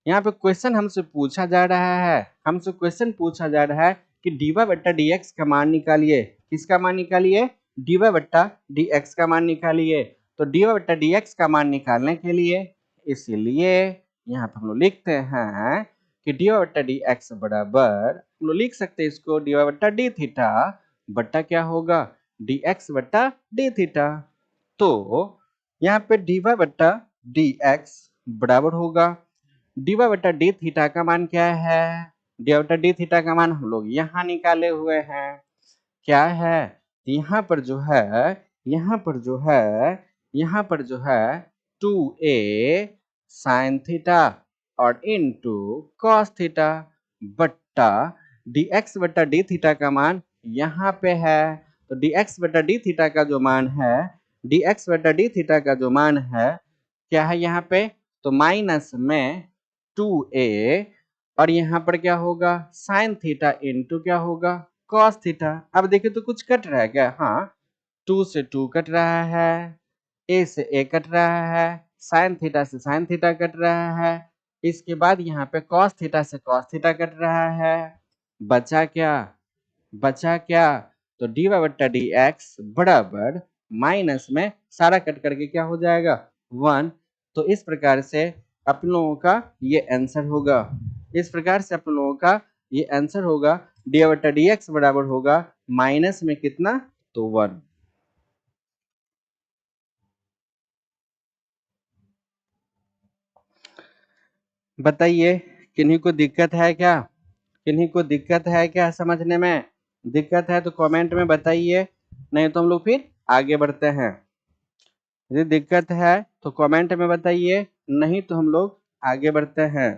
यहाँ पे क्वेश्चन हमसे पूछा जा रहा है, हमसे क्वेश्चन पूछा जा रहा है कि डी वाई बट्टा डी एक्स का मान निकालिए। किसका मान निकालिए? डी वाई बट्टा डी एक्स का मान निकालिए। तो डी वाई बट्टा डी एक्स का मान निकालने के लिए इसीलिए यहाँ पे हम लोग लिखते हैं कि डी वाई बट्टा डी एक्स बराबर, हम लोग लिख सकते हैं इसको डी वाई बट्टा डी थीटा बट्टा क्या होगा? डी एक्स बट्टा डी थीटा। तो यहाँ पे डी वाई बट्टा डी एक्स बराबर होगा डी वाई बटा डी थीटा का मान क्या है? डी वाई बटा डी थीटा का मान हम लोग यहाँ निकाले हुए हैं। क्या है? यहाँ पर जो है, यहाँ पर जो है, यहाँ पर जो है 2a साइन थीटा और इनटू कॉस थीटा बट्टा डी एक्स बट्टा डी थीटा का मान यहाँ पे है। तो डी एक्स बट्टा डी थीटा का जो मान है, डी एक्स बट्टा डी थीटा का जो मान है क्या है यहाँ पे? तो माइनस में 2a और यहाँ पर क्या होगा? साइन थीटा इनटू क्या होगा? Cos theta. अब देखिए तो कुछ कट रहा है क्या? हाँ, 2 से 2 कट रहा है, a से a कट रहा है, साइन थीटा से साइन थीटा कट रहा है, इसके बाद यहाँ पे कॉस थीटा से कॉस थीटा कट रहा है। बचा क्या? बचा क्या? तो डी वाई बट्टा डी एक्स बराबर माइनस में सारा कट करके क्या हो जाएगा? 1। तो इस प्रकार से अपन लोगों का ये आंसर होगा। इस प्रकार से अपन लोगों का ये आंसर होगा। डी वाई बट्टा डी एक्स बराबर होगा माइनस में कितना? तो 1। बताइए किन्हीं को दिक्कत है क्या? किन्हीं को दिक्कत है क्या समझने में? दिक्कत है तो कमेंट में बताइए, नहीं तो हम लोग फिर आगे बढ़ते हैं। यदि दिक्कत है तो कमेंट में बताइए, नहीं तो हम लोग आगे बढ़ते हैं।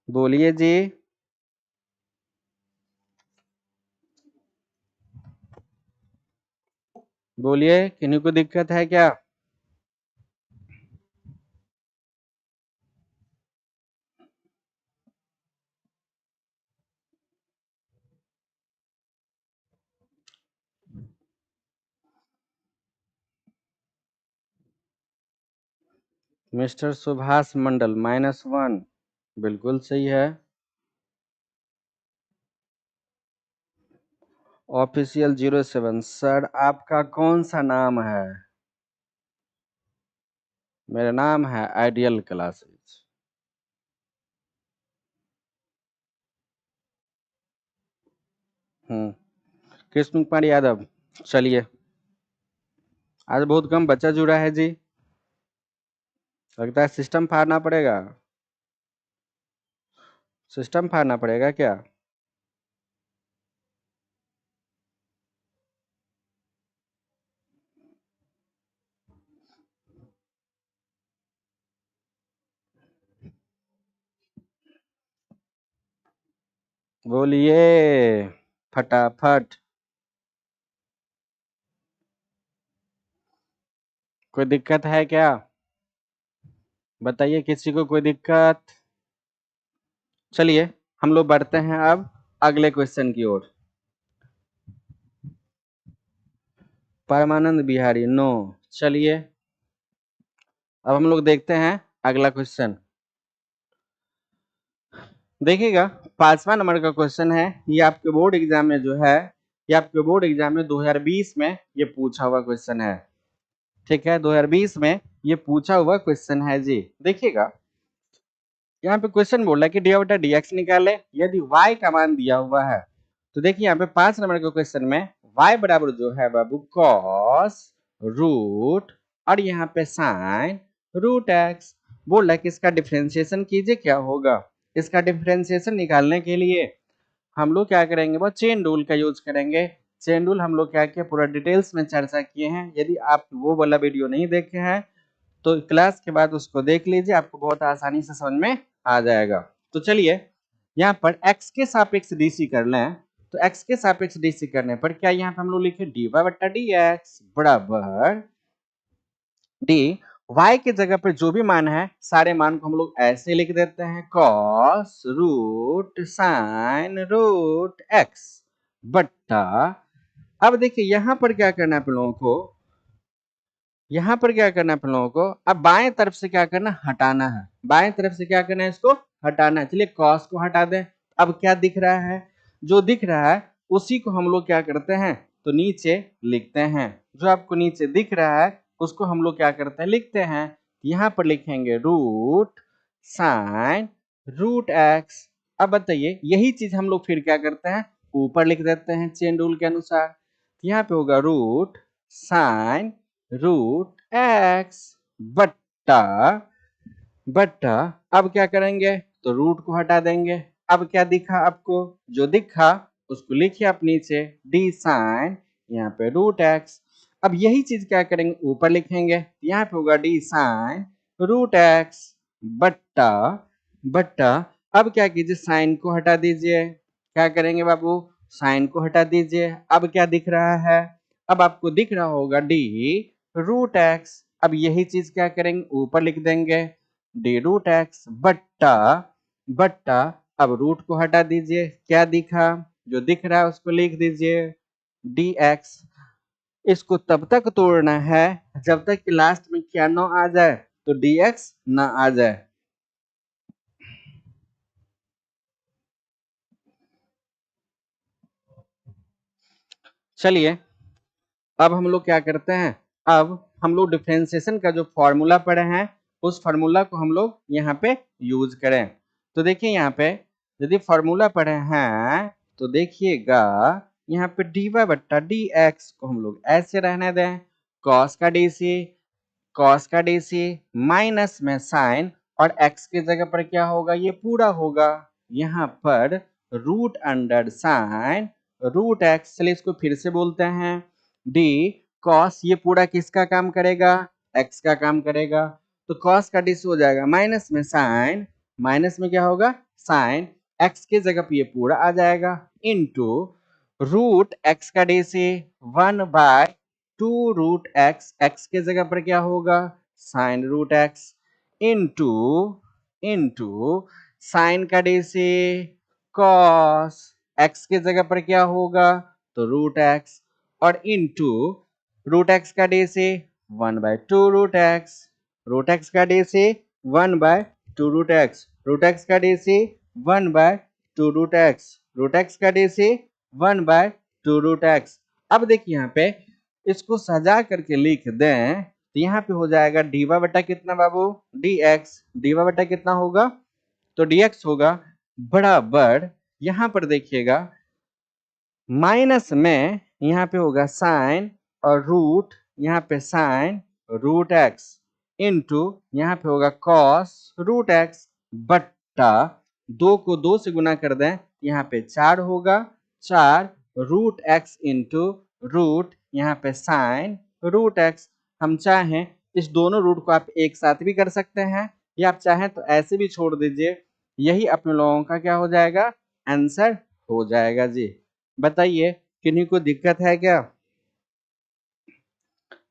बोलिए जी। बोलिए किन्हीं को दिक्कत है क्या? मिस्टर सुभाष मंडल -1 बिल्कुल सही है। ऑफिशियल 07 सर आपका कौन सा नाम है? मेरा नाम है आइडियल क्लासेस। कृष्ण कुमार यादव। चलिए, आज बहुत कम बच्चा जुड़ा है जी, लगता है सिस्टम फाड़ना पड़ेगा। सिस्टम फाड़ना पड़ेगा क्या? बोलिए फटाफट। कोई दिक्कत है क्या? बताइए किसी को कोई दिक्कत? चलिए हम लोग बढ़ते हैं अब अगले क्वेश्चन की ओर। परमानंद बिहारी नो। चलिए अब हम लोग देखते हैं अगला क्वेश्चन। देखिएगा 5वां नंबर का क्वेश्चन है, ये आपके बोर्ड एग्जाम में जो है, ये आपके बोर्ड एग्जाम में 2020 में ये पूछा हुआ क्वेश्चन है। ठीक है, 2020 में ये पूछा हुआ क्वेश्चन है जी। देखिएगा यहाँ पे क्वेश्चन बोल रहा है कि डी बटा डी एक्स निकाले यदि y का मान दिया हुआ है। तो देखिए यहाँ पे 5 नंबर के क्वेश्चन में y बराबर जो है बाबू cos रूट और यहाँ पे साइन रूट एक्स। बोल रहा है कि इसका डिफरेंशिएशन कीजिए, क्या होगा। इसका डिफरेंशिएशन निकालने के लिए हम लोग क्या करेंगे, वो चेन रूल का यूज करेंगे। चेन रूल हम लोग क्या किया, पूरा डिटेल्स में चर्चा किए हैं। यदि आप वो वाला वीडियो नहीं देखे हैं तो क्लास के बाद उसको देख लीजिए, आपको बहुत आसानी से समझ में आ जाएगा। तो चलिए यहाँ पर x के सापेक्ष डीसी कर लें। तो x के सापेक्ष डीसी करने पर क्या यहाँ पे हम लोग लिखे dy बट्टा dx बराबर डी y के जगह पर जो भी मान है सारे मान को हम लोग ऐसे लिख देते हैं cos root sine root x बट्टा। अब देखिए यहाँ पर क्या करना है आप लोगों को, यहाँ पर क्या करना है आप लोगों को, अब बाएं तरफ से क्या करना, हटाना है। बाएं तरफ से क्या करना है, इसको हटाना है। चलिए cos को हटा दें। अब क्या दिख रहा है, जो दिख रहा है उसी को हम लोग क्या करते हैं, तो नीचे लिखते हैं। जो आपको नीचे दिख रहा है उसको हम लोग क्या करते हैं, लिखते हैं। यहाँ पर लिखेंगे रूट साइन रूट एक्स। अब बताइए यही चीज हम लोग फिर क्या करते हैं, ऊपर लिख देते हैं चेन रूल के अनुसार। यहाँ पे होगा रूट साइन रूट एक्स बट्टा बट्टा। अब क्या करेंगे, तो रूट को हटा देंगे। अब क्या दिखा आपको, जो दिखा उसको लिखिए आप नीचे डी साइन यहाँ पे रूट एक्स। अब यही चीज क्या करेंगे, ऊपर लिखेंगे। यहाँ पे होगा डी साइन रूट एक्स बट्टा बट्टा। अब क्या कीजिए, साइन को हटा दीजिए। क्या करेंगे बाबू, साइन को हटा दीजिए। अब क्या दिख रहा है, अब आपको दिख रहा होगा डी रूट एक्स। अब यही चीज क्या करेंगे, ऊपर लिख देंगे डी रूट एक्स बट्टा बट्टा। अब रूट को हटा दीजिए, क्या दिखा, जो दिख रहा है उसको लिख दीजिए डी एक्स। इसको तब तक तोड़ना है जब तक कि लास्ट में क्या ना आ जाए, तो डी एक्स ना आ जाए। चलिए अब हम लोग क्या करते हैं, अब हम लोग डिफरेंशिएशन का जो फॉर्मूला पढ़े हैं उस फॉर्मूला को हम लोग यहाँ पे यूज करें। तो देखिए यहाँ पे यदि फॉर्मूला पढ़े हैं तो देखिएगा यहाँ पे डी वाई बट्टा डी एक्स को हम लोग ऐसे रहने दें, कॉस का डीसी माइनस में साइन और एक्स की जगह पर क्या होगा, ये पूरा होगा। यहाँ पर root under sine root x. चलिए इसको फिर से बोलते हैं डी कॉस, ये पूरा किसका काम करेगा, एक्स का काम करेगा। तो कॉस का डीसी हो जाएगा माइनस में साइन, माइनस में क्या होगा साइन, एक्स की जगह पे ये पूरा आ जाएगा इनटू रूट एक्स का डीसी 1/2 रूट एक्स, एक्स के जगह पर क्या होगा sine root x into into sine का डीसी कॉस, एक्स के जगह पर क्या होगा तो रूट एक्स और इनटू रूट एक्स का DC 1/2 root x, root x का DC 1/2 root x, root x का DC 1/2 root x, root x का डीसी 1/2 रूट एक्स। अब देखिए यहाँ पे इसको सजा करके लिख दें तो यहाँ पे हो जाएगा डी वाई बटा कितना बाबू, डी एक्स। डी वाई बटा कितना होगा, तो डी एक्स होगा बराबर, यहाँ पर देखिएगा माइनस में यहाँ पे होगा साइन और रूट, यहाँ पे साइन रूट एक्स इंटू यहाँ पे होगा कॉस रूट एक्स बट्टा 2 को 2 से गुना कर दें, यहाँ पे 4 होगा, 4 रूट एक्स इंटू रूट यहाँ पे साइन रूट एक्स। हम चाहें इस दोनों रूट को आप एक साथ भी कर सकते हैं या आप चाहें तो ऐसे भी छोड़ दीजिए। यही अपने लोगों का क्या हो जाएगा, आंसर हो जाएगा जी। बताइए किन्हीं को दिक्कत है क्या,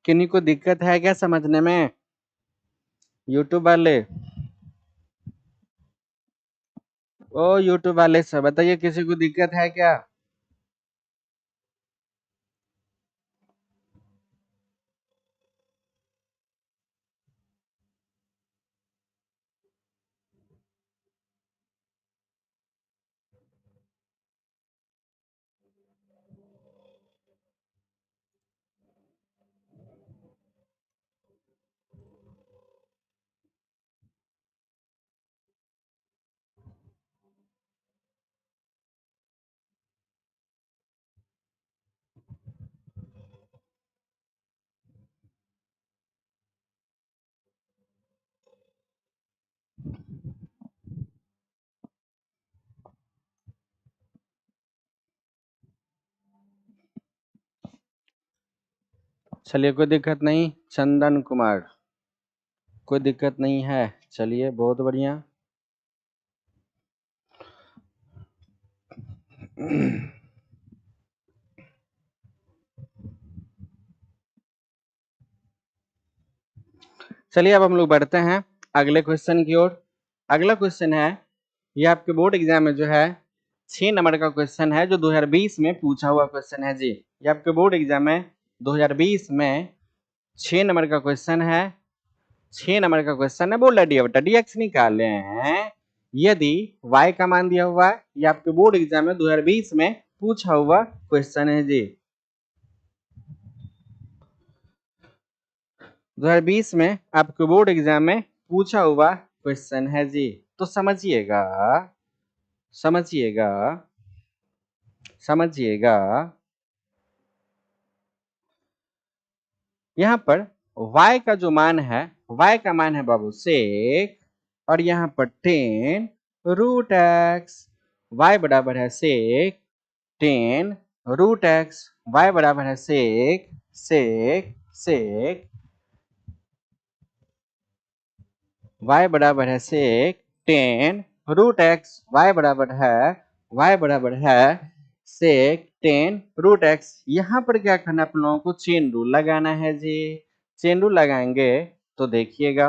किन्हीं को दिक्कत है क्या समझने में, यूट्यूब वाले, ओ यूट्यूब वाले से बताइए किसी को दिक्कत है क्या। चलिए कोई दिक्कत नहीं। चंदन कुमार, कोई दिक्कत नहीं है। चलिए बहुत बढ़िया। चलिए अब हम लोग बढ़ते हैं अगले क्वेश्चन की ओर। अगला क्वेश्चन है, ये आपके बोर्ड एग्जाम में जो है 6 नंबर का क्वेश्चन है, जो 2020 में पूछा हुआ क्वेश्चन है जी। ये आपके बोर्ड एग्जाम में 2020 में 6 नंबर का क्वेश्चन है। 6 नंबर का क्वेश्चन है, बोला डी बटा डी एक्स निकाले हैं यदि y का मान दिया हुआ है। ये आपके बोर्ड एग्जाम में 2020 में पूछा हुआ क्वेश्चन है जी। 2020 में आपके बोर्ड एग्जाम में पूछा हुआ क्वेश्चन है जी। तो समझिएगा, समझिएगा, समझिएगा। यहाँ पर y का जो मान है, y का मान है बाबू सेक, और यहाँ पर 10 रूट एक्स। y बराबर है सेक 10 रूट एक्स। y बराबर है सेक सेक सेक y बराबर है सेक 10 रूट एक्स। y बराबर है सेक 10 रूट एक्स। यहाँ पर क्या करना है, आप लोगों को चेन रूल लगाना है जी। चेन रूल लगाएंगे तो देखिएगा,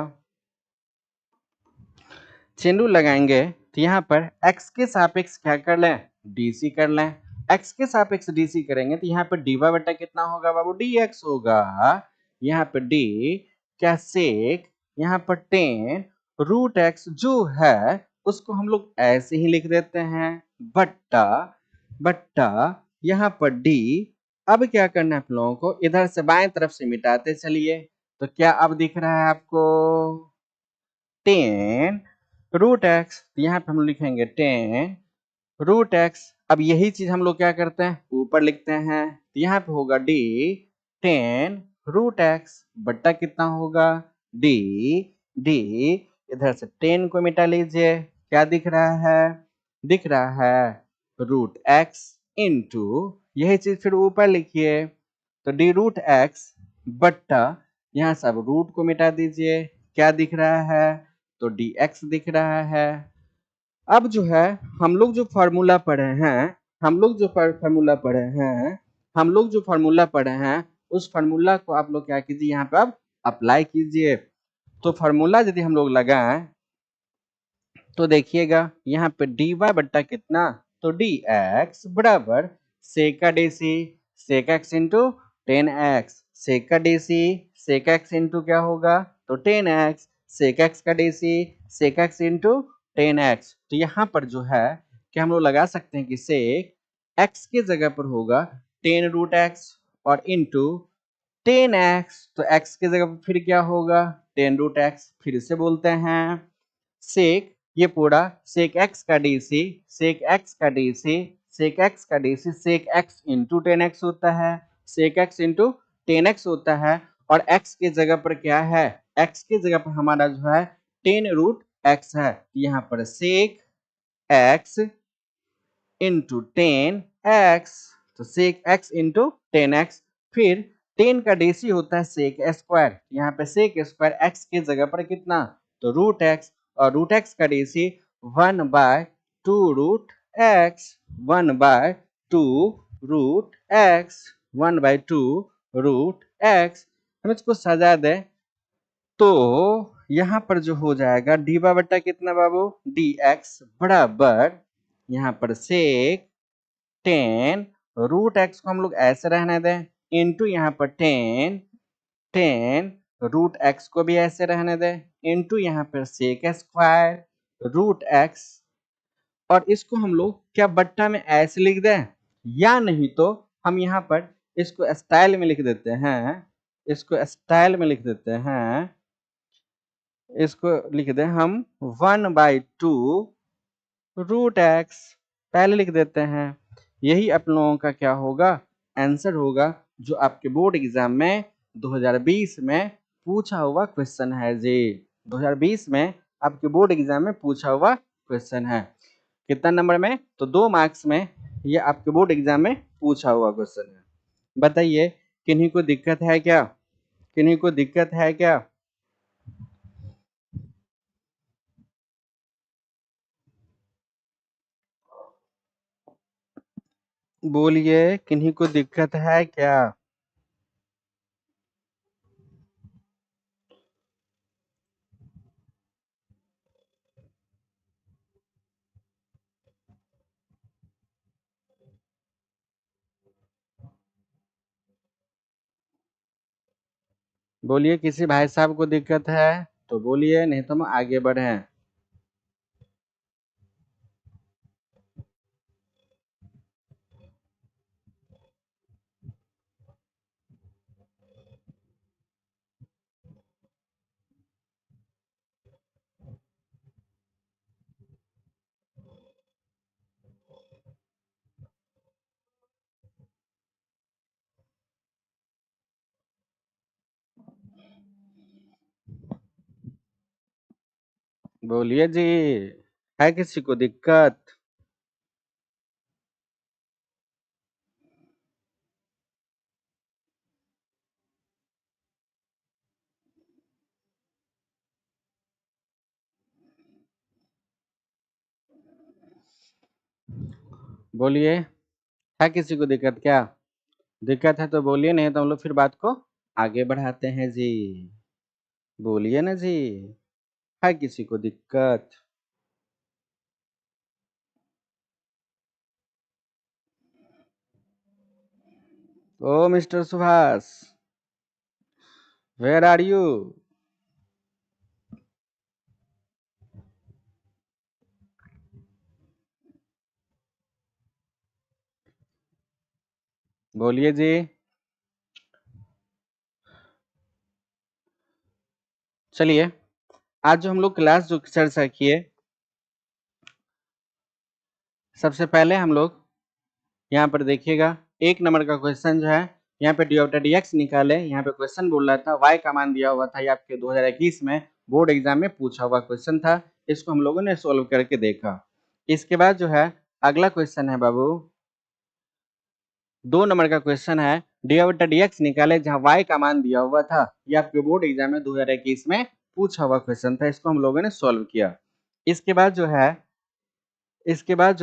चेन रूल लगाएंगे तो यहाँ पर x के सापेक्ष क्या कर लें, डीसी कर लें। x के सापेक्ष डीसी करेंगे तो यहाँ पर डी वाई बटा कितना होगा बाबू, dx होगा। यहाँ पर d क्या सेक, यहाँ पर 10 रूट एक्स जो है उसको हम लोग ऐसे ही लिख देते हैं, बट्टा बट्टा यहाँ पर d। अब क्या करना है आप लोगों को, इधर से बाएं तरफ से मिटाते चलिए। तो क्या अब दिख रहा है आपको, 10 रूट एक्स। यहाँ पे हम लिखेंगे 10 रूट एक्स। अब यही चीज हम लोग क्या करते हैं, ऊपर लिखते हैं। तो यहाँ पे होगा d 10 रूट एक्स बट्टा कितना होगा, d d। इधर से 10 को मिटा लीजिए, क्या दिख रहा है, दिख रहा है रूट एक्स इंटू, यही चीज फिर ऊपर लिखिए। तो d रूट एक्स बट्टा, यहाँ से अब रूट को मिटा दीजिए, क्या दिख रहा है, तो dx दिख रहा है। अब जो है हम लोग जो फार्मूला पढ़े हैं, हम लोग जो फार्मूला पढ़े हैं, हम लोग जो फार्मूला पढ़े हैं, उस फार्मूला को आप लोग क्या कीजिए, यहाँ पे अब अप्लाई कीजिए। तो फार्मूला यदि हम लोग लगाएं तो देखिएगा यहाँ पे dy बट्टा कितना, तो dx बराबर सेक का dc, सेक x इंटू 10x। सेक का dc सेक x इंटू क्या होगा, तो 10x। सेक x का dc सेक x इंटू 10x। तो यहाँ पर जो है कि हम लोग लगा सकते हैं कि सेक x के जगह पर होगा 10 रूट x और इंटू 10x। तो x के जगह पर फिर क्या होगा, 10 रूट x। फिर से बोलते हैं सेक, ये पूरा सेक x का डीसी, सेक x का डीसी, सेक x का डीसी, सेक x इंटू 10x होता है, सेक x इंटू 10x होता है। और x के जगह पर क्या है, x के जगह पर हमारा जो है 10 रूट x है। यहाँ पर सेक x इंटू 10x, तो सेक x इंटू 10x। फिर 10 का डीसी होता है सेक स्क्वायर, यहाँ पे सेक स्क्वायर x के जगह पर कितना, तो रूट x। और रूट x का DC 1/2 root x, 1/2 root x, 1/2 root x। हम इसको सजा दें तो यहाँ पर जो हो जाएगा डी बटा कितना बाबू, dx बराबर यहाँ पर सेक 10 रूट एक्स को हम लोग ऐसे रहने दें, इंटू यहाँ पर 10 रूट एक्स को भी ऐसे रहने दें, इंटू यहाँ पर सेक स्क्वायर रूट एक्स। और इसको हम लोग क्या बट्टा में ऐसे लिख दें, या नहीं तो हम यहाँ पर इसको स्टाइल में लिख देते हैं, इसको स्टाइल में लिख देते हैं, इसको लिख दें हम 1/2 रूट एक्स, पहले लिख देते हैं। यही आप लोगों का क्या होगा, आंसर होगा, जो आपके बोर्ड एग्जाम में 2020 में पूछा हुआ क्वेश्चन है जी। 2020 में आपके बोर्ड एग्जाम में पूछा हुआ क्वेश्चन है। कितना नंबर में, तो 2 मार्क्स में ये आपके बोर्ड एग्जाम में पूछा हुआ क्वेश्चन है। बताइए किन्हीं को दिक्कत है क्या? किन्हीं को दिक्कत है क्या? बोलिए, किन्हीं को दिक्कत है क्या? बोलिए, किसी भाई साहब को दिक्कत है तो बोलिए, नहीं तो हम आगे बढ़े। बोलिए जी, है किसी को दिक्कत? बोलिए, है किसी को दिक्कत क्या? दिक्कत है तो बोलिए, नहीं तो हम लोग फिर बात को आगे बढ़ाते हैं जी। बोलिए ना जी, है किसी को दिक्कत? Oh mister Subhash, where are you? बोलिए जी। चलिए, आज जो हम लोग क्लास जो चर्चा किए, सबसे पहले हम लोग यहाँ पर देखिएगा, एक नंबर का क्वेश्चन जो है, यहाँ पे डी ऑफ डी एक्स निकाले। यहाँ पे क्वेश्चन बोल रहा था, वाई का मान दिया हुआ था, ये आपके 2021 में बोर्ड एग्जाम में पूछा हुआ क्वेश्चन था। इसको हम लोगों ने सोल्व करके देखा। इसके बाद जो है अगला क्वेश्चन है बाबू, 2 नंबर का क्वेश्चन है, डी ऑफ डी एक्स निकाले, जहाँ वाई का मान दिया हुआ था। ये आपके बोर्ड एग्जाम में 2021 में पूछा हुआ क्वेश्चन था। इसको हम लोगों ने सोल्व किया। इसके बाद जो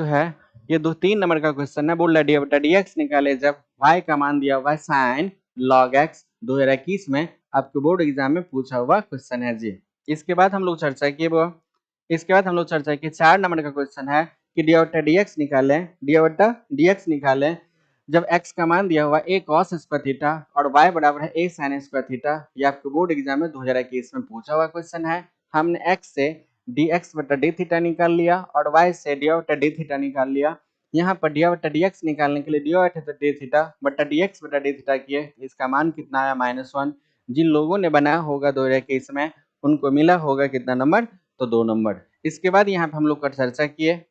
है, ये 3 नंबर का क्वेश्चन है, बोल रहा है डी बटा डी एक्स निकाले, जब y का मान दिया हुआ है साइन लॉग एक्स। 2021 में आपके बोर्ड एग्जाम में पूछा हुआ क्वेश्चन है जी। इसके बाद हम लोग चर्चा किए 4 नंबर का क्वेश्चन है कि डी बटा डी एक्स निकालें, जब x का मान दिया हुआ a cos स्क्वायर थीटा और y बराबर है a sin स्क्वायर थीटा। ये आपके बोर्ड एग्जाम में 2021 में पूछा हुआ क्वेश्चन है। हमने x से dx बटा डी थीटा निकाल लिया और y से डी बटा डी थीटा निकाल लिया। यहाँ पर डी बटा डी एक्स निकालने के लिए डी बटा डी थीटा बटा डी एक्स बटा डी थीटा किए, इसका मान कितना आया? -1। जिन लोगों ने बनाया होगा 2021 में, उनको मिला होगा कितना नंबर? तो 2 नंबर। इसके बाद यहाँ पे हम लोग का चर्चा किए,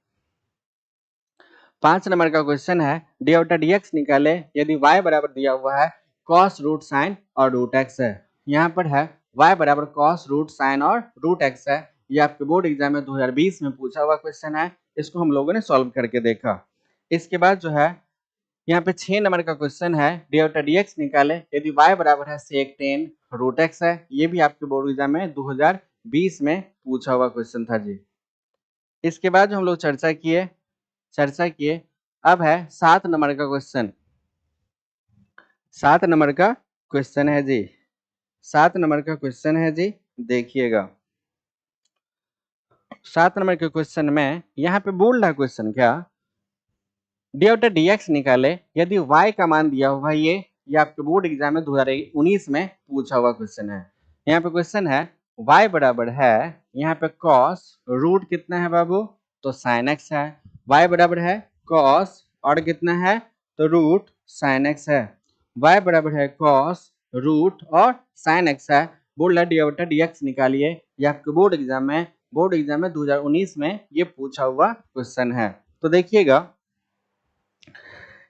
5 नंबर का क्वेश्चन है, डी बटा डी एक्स निकाले, यदि y बराबर दिया हुआ है cos रूट साइन और रूट एक्स है। यहाँ पर है y बराबर cos रूट साइन और रूट एक्स है। ये आपके बोर्ड एग्जाम में 2020 में पूछा हुआ क्वेश्चन है। इसको हम लोगों ने सॉल्व करके देखा। इसके बाद जो है, यहाँ पे 6 नंबर का क्वेश्चन है, डी बटा डी एक्स निकाले, यदि y बराबर है सेक टेन रूट एक्स है। ये भी आपके बोर्ड एग्जाम में 2020 में पूछा हुआ क्वेश्चन था जी। इसके बाद जो हम लोग चर्चा किए, अब है 7 नंबर का क्वेश्चन। 7 नंबर का क्वेश्चन है जी। 7 नंबर का क्वेश्चन है जी, देखिएगा। 7 नंबर के क्वेश्चन में यहाँ पे बोल रहा है क्वेश्चन क्या, डी बटा डी एक्स निकाले, यदि y का मान दिया हुआ ये आपके बोर्ड एग्जाम में 2019 में पूछा हुआ क्वेश्चन है। यहाँ पे क्वेश्चन है y बराबर है, यहाँ पे cos रूट कितना है बाबू? तो sin x है। y बराबर है cos और कितना है? तो रूट sin x है। y बराबर है cos रूट और sin x है। बोल रहा है डी बटा डी एक्स निकालिए। ये आपके बोर्ड एग्जाम में 2019 में ये पूछा हुआ क्वेश्चन है। तो देखिएगा,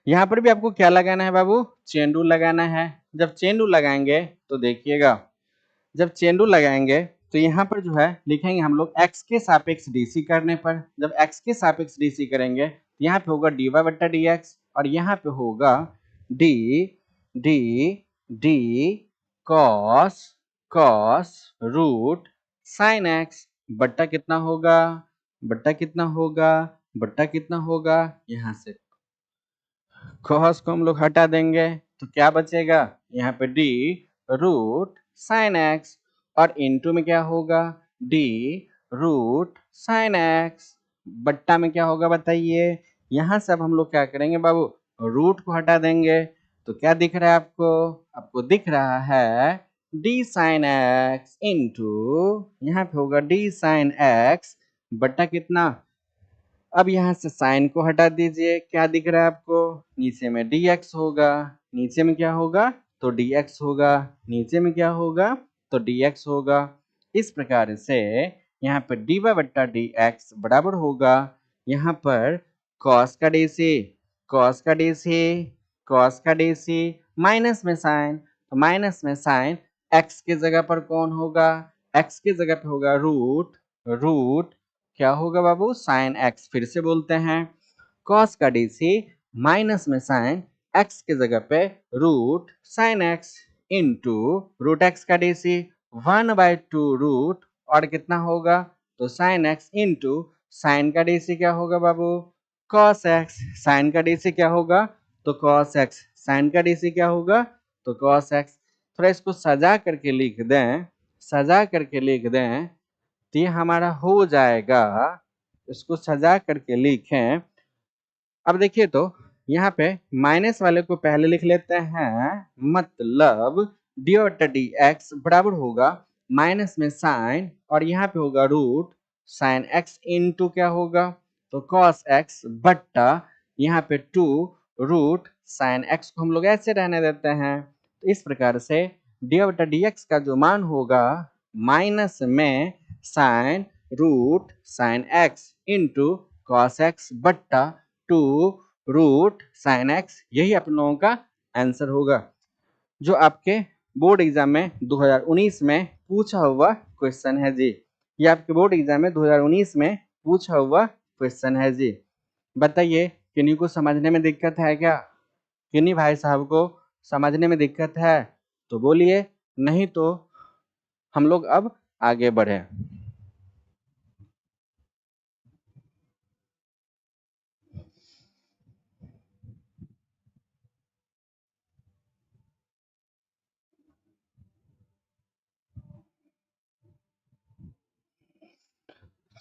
यहाँ पर भी आपको क्या लगाना है बाबू? चेन रूल लगाना है। जब चेन रूल लगाएंगे तो देखिएगा, जब चेन रूल लगाएंगे तो यहाँ पर जो है लिखेंगे हम लोग x के सापेक्ष डीसी करने पर। जब x के सापेक्ष डीसी करेंगे, यहाँ पे होगा dy बट्टा dx और यहाँ पे होगा D D cos cos root sine x बट्टा कितना होगा, बट्टा कितना होगा, बट्टा कितना होगा, यहाँ से कॉस को हम लोग हटा देंगे तो क्या बचेगा, यहाँ पे डी रूट साइन एक्स और इनटू में क्या होगा, डी रूट साइन एक्स बट्टा में क्या होगा बताइए। यहाँ से अब हम लोग क्या करेंगे बाबू, रूट को हटा देंगे तो क्या दिख रहा है आपको, आपको दिख रहा है डी साइन एक्स इंटू, यहाँ पे होगा डी साइन एक्स बट्टा कितना, अब यहाँ से साइन को हटा दीजिए, क्या दिख रहा है आपको, नीचे में dx होगा, नीचे में क्या होगा तो dx होगा, नीचे में क्या होगा तो dx होगा। इस प्रकार से यहाँ पर dy बट्टा dx बराबर होगा, यहाँ पर cos का dc, cos का dc, cos का dc माइनस में साइन, तो माइनस में साइन x के जगह पर कौन होगा, x के जगह पे होगा रूट, रूट क्या होगा बाबू साइन एक्स, फिर से बोलते हैं कॉस का डीसी माइनस में साइन एक्स के जगह पे root sine x into root x का डीसी 1/2 रूट और कितना होगा तो साइन एक्स इंटू साइन का डीसी क्या होगा बाबू कॉस एक्स, साइन का डीसी क्या होगा तो कॉस एक्स, साइन का डीसी क्या होगा तो कॉस एक्स। थोड़ा इसको सजा करके लिख दें, सजा करके लिख दें तो ये हमारा हो जाएगा, इसको सजा करके लिखें। अब देखिए तो यहाँ पे माइनस वाले को पहले लिख लेते हैं, मतलब डी बटा डी एक्स बराबर होगा माइनस में साइन और यहाँ पे होगा रूट साइन एक्स इंटू क्या होगा तो कॉस एक्स बट्टा यहाँ पे 2 रूट साइन एक्स को हम लोग ऐसे रहने देते हैं। तो इस प्रकार से डी बटा डी एक्स का जो मान होगा माइनस में sine root sine x into cos x बट्टा 2 रूट साइन एक्स, यही आप लोगों का आंसर होगा जो आपके बोर्ड एग्जाम में 2019 में पूछा हुआ क्वेश्चन है जी। ये आपके बोर्ड एग्जाम में 2019 में पूछा हुआ क्वेश्चन है जी। बताइए किन्हीं को समझने में दिक्कत है क्या, किन्हीं भाई साहब को समझने में दिक्कत है तो बोलिए, नहीं तो हम लोग अब आगे बढ़े।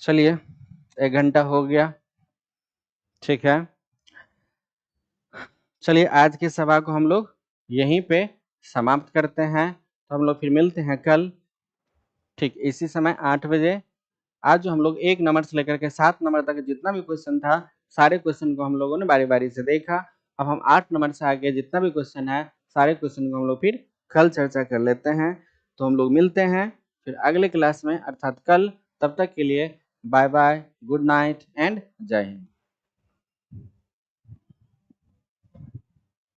चलिए 1 घंटा हो गया, ठीक है। चलिए आज की सभा को हम लोग यहीं पे समाप्त करते हैं, तो हम लोग फिर मिलते हैं कल ठीक इसी समय 8 बजे। आज जो हम लोग 1 नंबर से लेकर के 7 नंबर तक जितना भी क्वेश्चन था सारे क्वेश्चन को हम लोगों ने बारी बारी से देखा। अब हम 8 नंबर से आगे जितना भी क्वेश्चन है सारे क्वेश्चन को हम लोग फिर कल चर्चा कर लेते हैं। तो हम लोग मिलते हैं फिर अगले क्लास में अर्थात कल, तब तक के लिए bye bye, good night and जय हिंद।